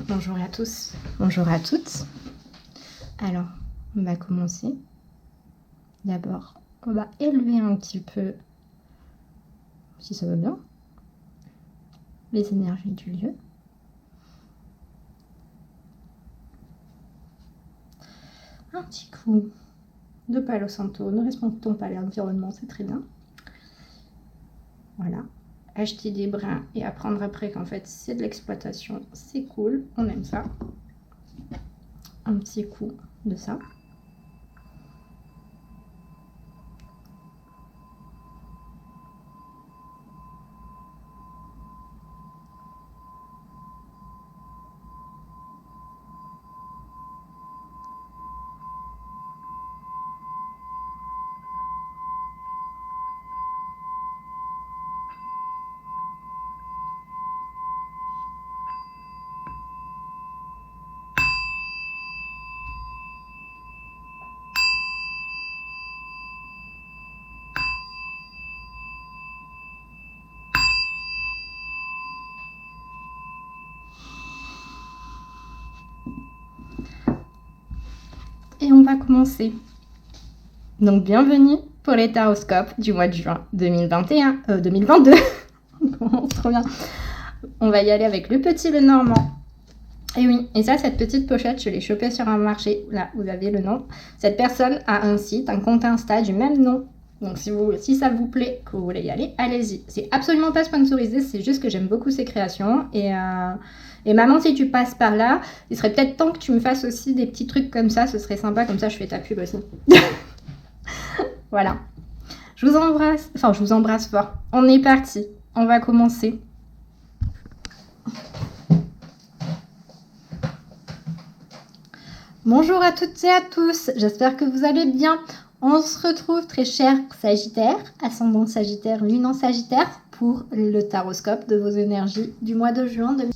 Bonjour à tous, bonjour à toutes. Alors, on va commencer. D'abord, on va élever un petit peu, si ça va bien, les énergies du lieu. Un petit coup de Palo Santo. Ne respectons pas l'environnement, c'est très bien. Voilà. Acheter des brins et apprendre après qu'en fait c'est de l'exploitation, c'est cool, on aime ça. Un petit coup de ça. Et on va commencer. Donc bienvenue pour les taroscopes du mois de juin 2022. On commence trop bien. On va y aller avec le petit le normand. Et oui, et ça, cette petite pochette, je l'ai chopée sur un marché. Là, vous avez le nom. Cette personne a un site, un compte Insta du même nom. Donc si ça vous plaît, que vous voulez y aller, allez-y. C'est absolument pas sponsorisé, c'est juste que j'aime beaucoup ses créations. Et maman, si tu passes par là, il serait peut-être temps que tu me fasses aussi des petits trucs comme ça. Ce serait sympa, comme ça je fais ta pub aussi. Voilà. Je vous embrasse fort. On est parti. On va commencer. Bonjour à toutes et à tous. J'espère que vous allez bien. On se retrouve, très chers Sagittaires, ascendant Sagittaire, lune en Sagittaire, pour le taroscope de vos énergies du mois de juin 2020.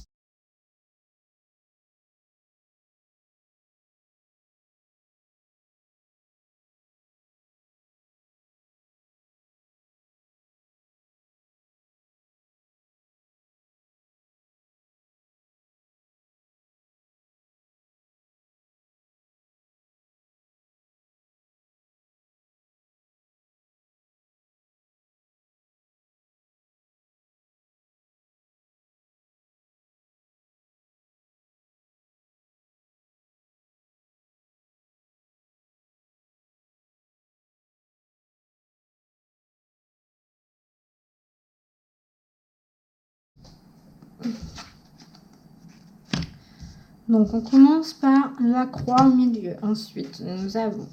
Donc on commence par la croix au milieu. Ensuite, nous avons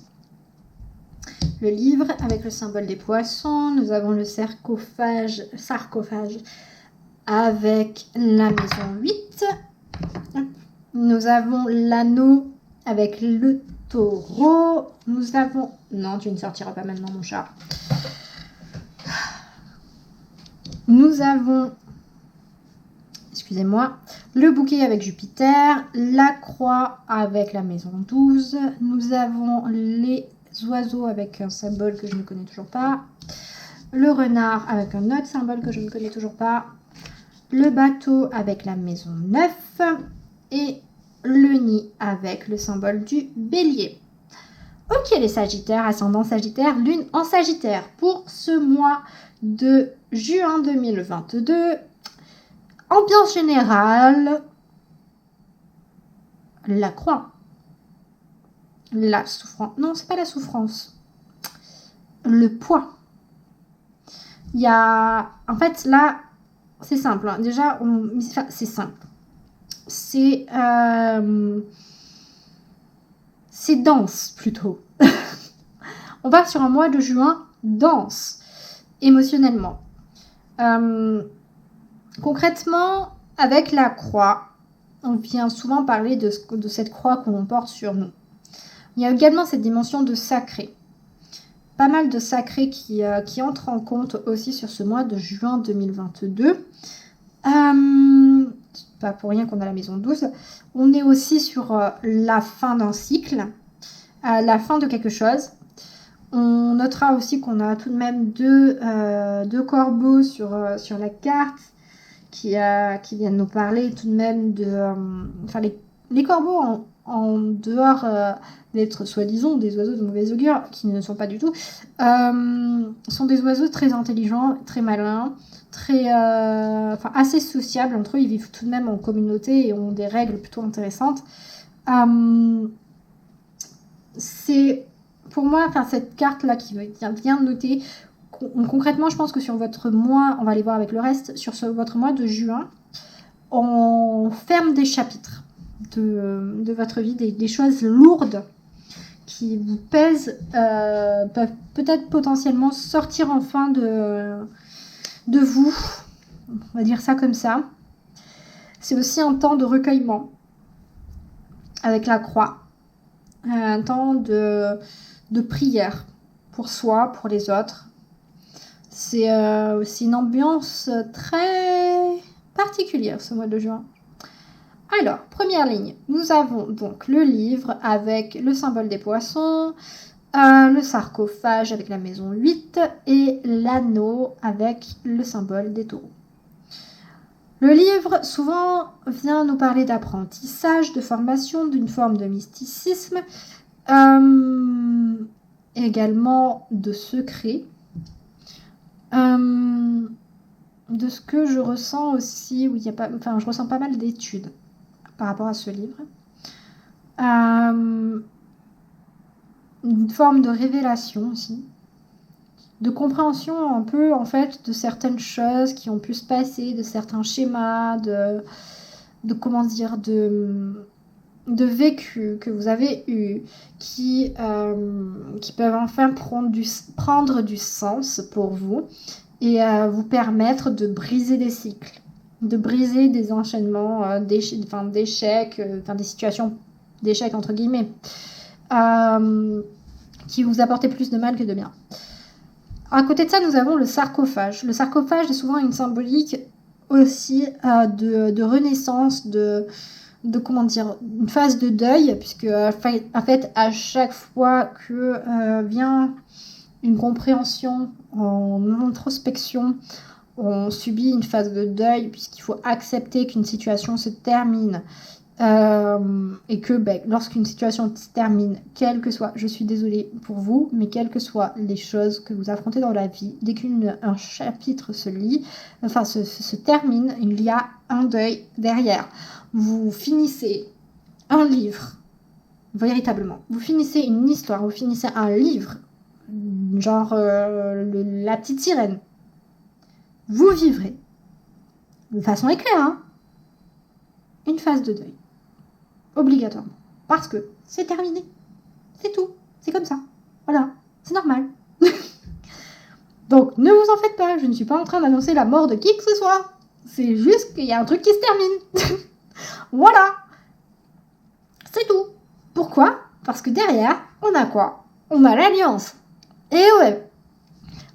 le livre avec le symbole des poissons. Nous avons le sarcophage avec la maison 8. Nous avons l'anneau avec le taureau. Nous avons... Non, tu ne sortiras pas maintenant, mon chat. Nous avons... Excusez-moi. Le bouquet avec Jupiter. La croix avec la maison 12. Nous avons les oiseaux avec un symbole que je ne connais toujours pas. Le renard avec un autre symbole que je ne connais toujours pas. Le bateau avec la maison 9. Et le nid avec le symbole du bélier. Ok les Sagittaires, ascendant Sagittaire, lune en Sagittaire. Pour ce mois de juin 2022, ambiance générale, la croix, la souffrance, non c'est pas la souffrance, le poids. Il y a, en fait là, c'est simple, hein. Déjà, c'est simple. C'est dense plutôt. On part sur un mois de juin dense, émotionnellement. Concrètement, avec la croix, on vient souvent parler de cette croix que l'on porte sur nous. Il y a également cette dimension de sacré. Pas mal de sacrés qui entrent en compte aussi sur ce mois de juin 2022. Pas pour rien qu'on a la maison 12. On est aussi sur la fin d'un cycle, la fin de quelque chose. On notera aussi qu'on a tout de même deux corbeaux sur la carte qui viennent nous parler tout de même de... les corbeaux, en dehors d'être soi-disant des oiseaux de mauvais augure, qui ne sont pas du tout, sont des oiseaux très intelligents, très malins, assez sociables entre eux. Ils vivent tout de même en communauté et ont des règles plutôt intéressantes. C'est pour moi, cette carte-là qui vient de noter, concrètement, je pense que sur votre mois, on va aller voir avec le reste, sur votre mois de juin, on ferme des chapitres de votre vie, des choses lourdes qui vous pèsent, peuvent peut-être potentiellement sortir enfin de vous, on va dire ça comme ça. C'est aussi un temps de recueillement avec la croix, un temps de prière pour soi, pour les autres. C'est aussi une ambiance très particulière ce mois de juin. Alors, première ligne, nous avons donc le livre avec le symbole des poissons, le sarcophage avec la maison 8 et l'anneau avec le symbole des taureaux. Le livre, souvent, vient nous parler d'apprentissage, de formation, d'une forme de mysticisme, également de secret, de ce que je ressens aussi, où je ressens pas mal d'études par rapport à ce livre. Une forme de révélation aussi, de compréhension un peu en fait de certaines choses qui ont pu se passer, de certains schémas, de vécu que vous avez eu, qui peuvent enfin prendre du sens pour vous et vous permettre de briser des cycles, de briser des enchaînements d'échecs, des situations d'échecs entre guillemets, qui vous apportaient plus de mal que de bien. À côté de ça, nous avons le sarcophage. Le sarcophage est souvent une symbolique aussi de renaissance, une phase de deuil, puisque en fait, à chaque fois que vient une compréhension en introspection, on subit une phase de deuil, puisqu'il faut accepter qu'une situation se termine. Et que lorsqu'une situation se termine, quel que soit, je suis désolée pour vous, mais quelles que soient les choses que vous affrontez dans la vie, dès qu'un chapitre se termine, il y a un deuil derrière. Vous finissez un livre, véritablement. Vous finissez une histoire, vous finissez un livre, genre La Petite Sirène. Vous vivrez, de façon éclair, une phase de deuil. Obligatoirement. Parce que c'est terminé. C'est tout. C'est comme ça. Voilà. C'est normal. Donc, ne vous en faites pas. Je ne suis pas en train d'annoncer la mort de qui que ce soit. C'est juste qu'il y a un truc qui se termine. Voilà. C'est tout. Pourquoi ? Parce que derrière, on a quoi ? On a l'alliance. Et ouais.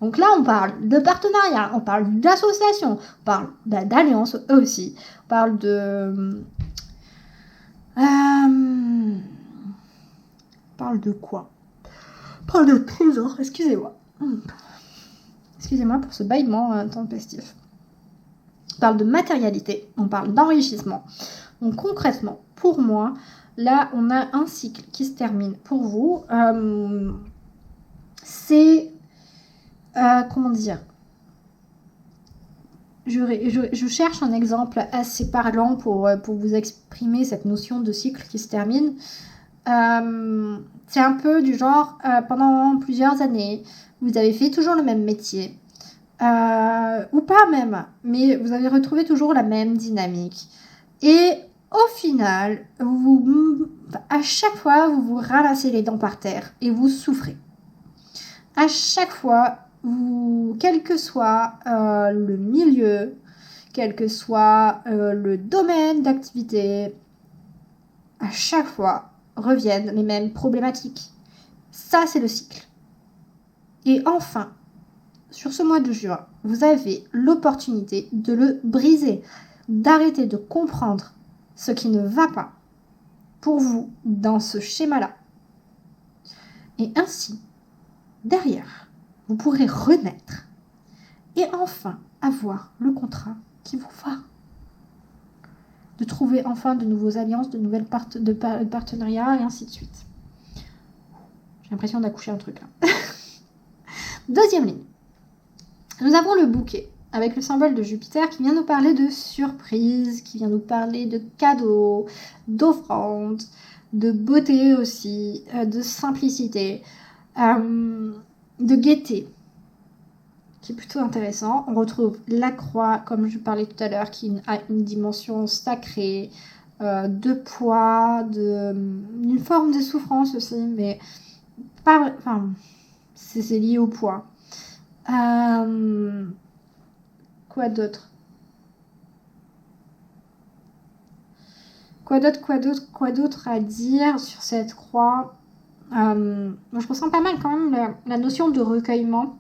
Donc là, on parle de partenariat, on parle d'association, on parle d'alliance aussi. On parle de... parle de quoi ? Parle de trésor, excusez-moi. Excusez-moi pour ce bâillement tempestif. On parle de matérialité, on parle d'enrichissement. Donc concrètement, pour moi, là, on a un cycle qui se termine. Pour vous, c'est... comment dire ? Je cherche un exemple assez parlant pour vous exprimer cette notion de cycle qui se termine. C'est un peu du genre, pendant plusieurs années, vous avez fait toujours le même métier, ou pas même, mais vous avez retrouvé toujours la même dynamique. Et au final, à chaque fois, vous vous ramassez les dents par terre et vous souffrez. À chaque fois, quel que soit le milieu, quel que soit le domaine d'activité, à chaque fois reviennent les mêmes problématiques. Ça, c'est le cycle. Et enfin, sur ce mois de juin, vous avez l'opportunité de le briser, d'arrêter de comprendre ce qui ne va pas pour vous dans ce schéma-là. Et ainsi, derrière, vous pourrez renaître et enfin avoir le contrat qui vous va. De trouver enfin de nouveaux alliances, de nouvelles partenariats et ainsi de suite. J'ai l'impression d'accoucher un truc là. Deuxième ligne. Nous avons le bouquet avec le symbole de Jupiter qui vient nous parler de surprise, qui vient nous parler de cadeaux, d'offrandes, de beauté aussi, de simplicité, de gaieté, qui est plutôt intéressant. On retrouve la croix, comme je parlais tout à l'heure, qui a une dimension sacrée, de poids, une forme de souffrance aussi, mais c'est lié au poids. Quoi d'autre à dire sur cette croix? Je ressens pas mal quand même la notion de recueillement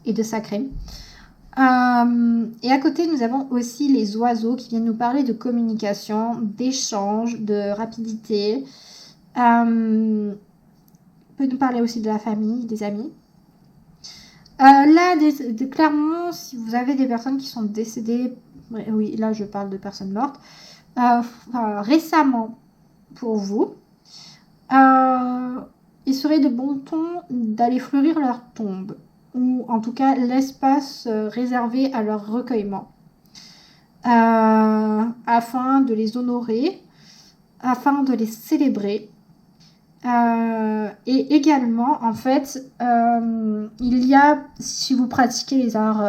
et de sacré. Et à côté, nous avons aussi les oiseaux qui viennent nous parler de communication, d'échange, de rapidité. Peut nous parler aussi de la famille, des amis. Là, clairement, si vous avez des personnes qui sont décédées, oui, là je parle de personnes mortes, récemment pour vous, il serait de bon ton d'aller fleurir leur tombe, ou en tout cas l'espace réservé à leur recueillement, afin de les honorer, afin de les célébrer. Et également, en fait, il y a, si vous pratiquez les arts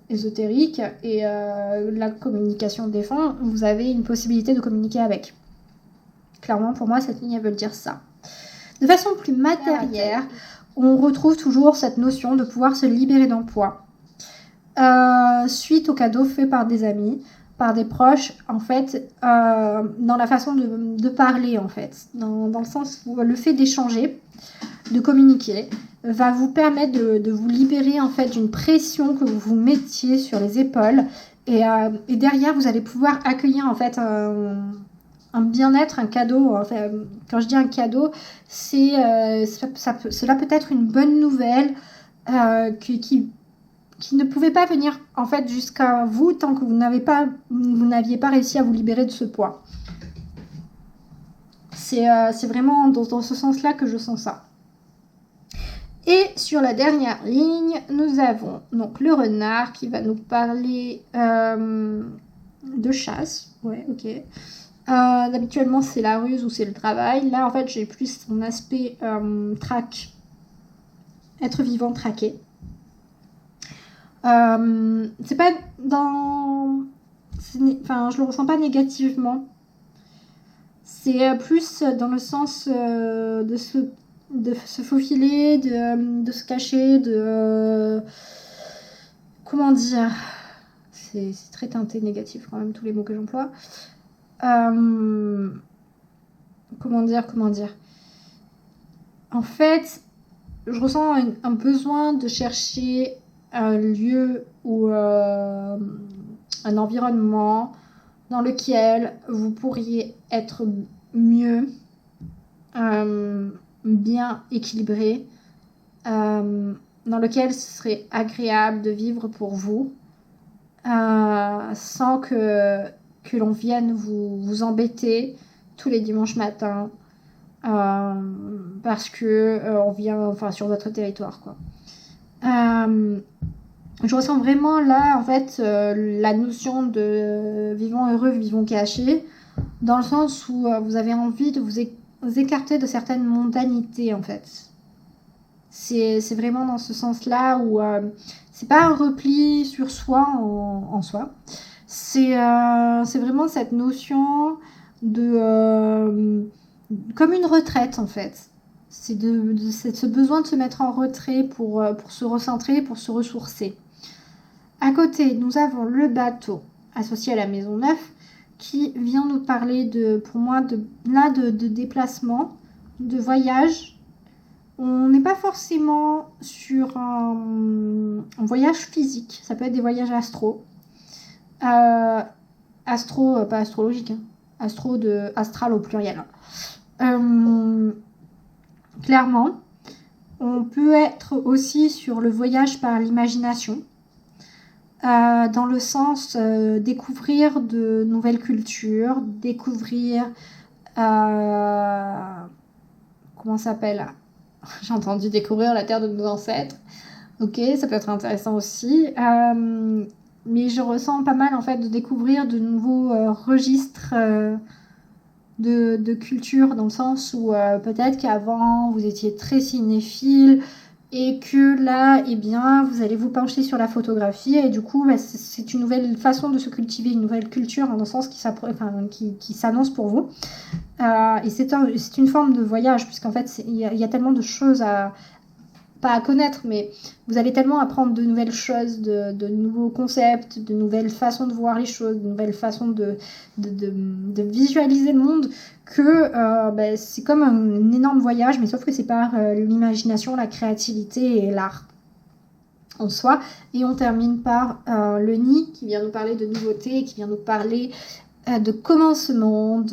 ésotériques et la communication des fonds, vous avez une possibilité de communiquer avec. Clairement, pour moi, cette ligne, elle veut dire ça. De façon plus matérielle, on retrouve toujours cette notion de pouvoir se libérer d'un poids. Suite aux cadeaux faits par des amis, par des proches, en fait, dans la façon de parler, en fait. Dans le sens où le fait d'échanger, de communiquer, va vous permettre de vous libérer, en fait, d'une pression que vous vous mettiez sur les épaules. Et derrière, vous allez pouvoir accueillir, en fait, un bien-être, un cadeau. Enfin, quand je dis un cadeau, cela peut être une bonne nouvelle qui ne pouvait pas venir en fait jusqu'à vous tant que vous n'aviez pas réussi à vous libérer de ce poids. C'est vraiment dans ce sens-là que je sens ça. Et sur la dernière ligne, nous avons donc le renard qui va nous parler de chasse. Ouais, ok. Habituellement, c'est la ruse ou c'est le travail. Là, en fait, j'ai plus son aspect traque. Être vivant, traqué. C'est pas dans... Enfin, je le ressens pas négativement. C'est plus dans le sens de se faufiler, de se cacher, comment dire... C'est très teinté négatif quand même, tous les mots que j'emploie. Comment dire En fait, je ressens un besoin de chercher un lieu ou un environnement dans lequel vous pourriez être mieux, bien équilibré, dans lequel ce serait agréable de vivre pour vous, sans que l'on vienne vous embêter tous les dimanches matins parce que on vient sur votre territoire, quoi. Je ressens vraiment là en fait la notion de vivons heureux, vivons cachés, dans le sens où vous avez envie de vous écarter de certaines mondanités en fait. C'est vraiment dans ce sens-là où c'est pas un repli sur soi en soi. C'est vraiment cette notion de comme une retraite en fait. C'est ce besoin de se mettre en retrait pour se recentrer, pour se ressourcer. À côté, nous avons le bateau associé à la maison 9 qui vient nous parler pour moi de déplacement, de voyage. On n'est pas forcément sur un voyage physique, ça peut être des voyages astro. Pas astrologique, hein. Astral au pluriel. Clairement, on peut être aussi sur le voyage par l'imagination. dans le sens découvrir de nouvelles cultures, découvrir comment ça s'appelle? J'ai entendu découvrir la terre de nos ancêtres. Ok, ça peut être intéressant aussi. Mais je ressens pas mal en fait de découvrir de nouveaux registres de culture, dans le sens où peut-être qu'avant vous étiez très cinéphile et que là, eh bien, vous allez vous pencher sur la photographie et du coup, c'est une nouvelle façon de se cultiver, une nouvelle culture, dans le sens qui s'annonce pour vous. Et c'est une forme de voyage, puisqu'en fait, il y a tellement de choses pas à connaître, mais vous allez tellement apprendre de nouvelles choses, de nouveaux concepts, de nouvelles façons de voir les choses, de nouvelles façons de visualiser le monde, que c'est comme un énorme voyage, mais sauf que c'est par l'imagination, la créativité et l'art en soi. Et on termine par le nid, qui vient nous parler de nouveautés, qui vient nous parler de commencement,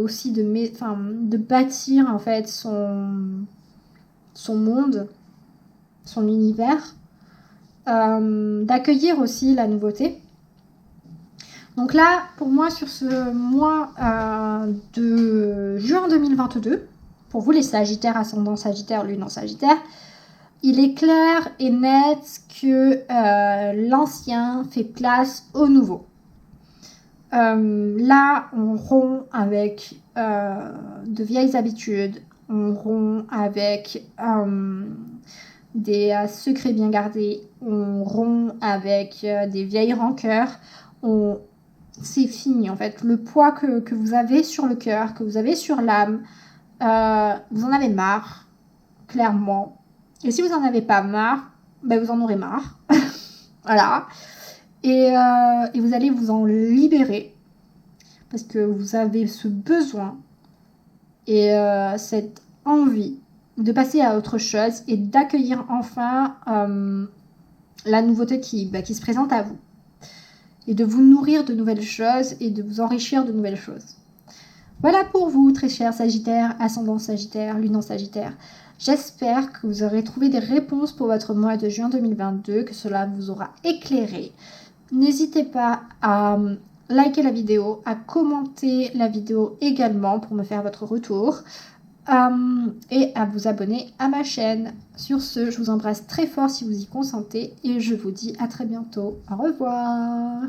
aussi de bâtir en fait son monde, son univers, d'accueillir aussi la nouveauté. Donc là, pour moi, sur ce mois de juin 2022, pour vous les Sagittaires, ascendant Sagittaire, lune en Sagittaire, il est clair et net que l'ancien fait place au nouveau. Là, on rompt avec de vieilles habitudes, on rompt avec des secrets bien gardés, on rompt avec des vieilles rancœurs, c'est fini en fait. Le poids que vous avez sur le cœur, que vous avez sur l'âme, vous en avez marre, clairement. Et si vous n'en avez pas marre, vous en aurez marre. Voilà. Et vous allez vous en libérer, parce que vous avez ce besoin et cette envie de passer à autre chose et d'accueillir enfin la nouveauté qui se présente à vous. Et de vous nourrir de nouvelles choses et de vous enrichir de nouvelles choses. Voilà pour vous, très chers Sagittaires, ascendant Sagittaire, lune en Sagittaire. J'espère que vous aurez trouvé des réponses pour votre mois de juin 2022, que cela vous aura éclairé. N'hésitez pas à liker la vidéo, à commenter la vidéo également pour me faire votre retour. Et à vous abonner à ma chaîne. Sur ce, je vous embrasse très fort si vous y consentez et je vous dis à très bientôt. Au revoir.